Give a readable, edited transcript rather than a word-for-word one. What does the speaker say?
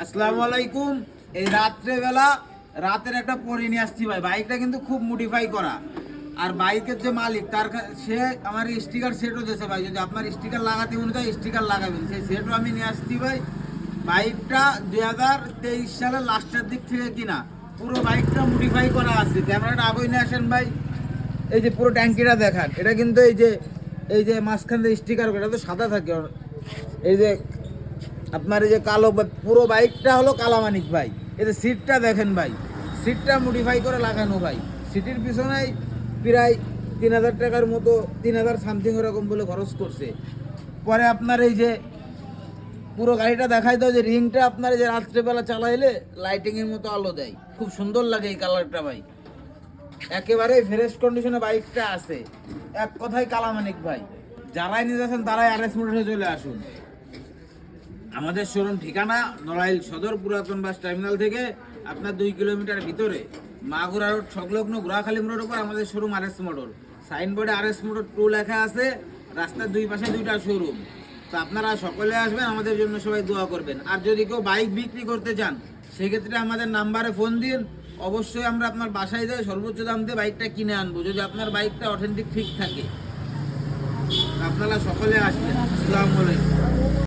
আসসালামু আলাইকুম। এই রাত্রেবেলা রাতের একটা পরে নিয়ে আসছি ভাই। বাইকটা কিন্তু খুব মডিফাই করা, আর বাইকের যে মালিক সে আমার স্টিকার সেটও দিয়েছে ভাই। যদি আপনার স্টিকার লাগাতে মনে হয় স্টিকার লাগাবেন, সেই সেটও আমি নিয়ে আসছি ভাই। বাইকটা 2023 সালের লাস্টের দিক থেকে কিনা, পুরো বাইকটা মডিফাই করা আছে। ক্যামেরাটা আগে নিয়ে আসেন ভাই। এই যে পুরো ট্যাঙ্কিটা দেখান, এটা কিন্তু এই যে মাঝখানে স্টিকার, এটা তো সাদা থাকে। এই যে আপনার এই যে কালো, পুরো বাইকটা হলো কালামানিক ভাই। এই যে সিটটা দেখেন ভাই, সিটটা মডিফাই করে লাগানো ভাই। সিটির পিছনেই প্রায় 3000 টাকার মতো, 3000 সামথিং এরকম বলে খরচ করছে। পরে আপনার এই যে পুরো গাড়িটা দেখাই দাও, যে রিংটা আপনার এই যে রাত্রেবেলা চালাইলে লাইটিংয়ের মতো আলো দেয়, খুব সুন্দর লাগে এই কালারটা ভাই। একেবারে ফ্রেশ কন্ডিশনে বাইকটা আছে। এক কথায় কালামানিক ভাই। যারাই নিয়ে যাচ্ছেন তারাই RS মোটরসে চলে আসুন। আমাদের শোরুম ঠিকানা নড়াইল সদর পুরাতন বাস টার্মিনাল থেকে আপনার 2 কিলোমিটার ভিতরে মাগুরা রোড সংলগ্ন গুড়াখালী মোড়ের উপর আমাদের শোরুম RS মোটর। সাইনবোর্ডে RS মোটর 2 লেখা আছে। রাস্তার দুই পাশে দুইটা শোরুম। তো আপনারা সকলে আসবেন, আমাদের জন্য সবাই দোয়া করবেন। আর যদি কেউ বাইক বিক্রি করতে চান, সেক্ষেত্রে আমাদের নাম্বারে ফোন দিন। অবশ্যই আমরা আপনার বাসায় যাই সর্বোচ্চ দাম দিয়ে বাইকটা কিনে আনবো, যদি আপনার বাইকটা অথেন্টিক ঠিক থাকে। আপনারা সকলে আসবেন। আসসালামু আলাইকুম।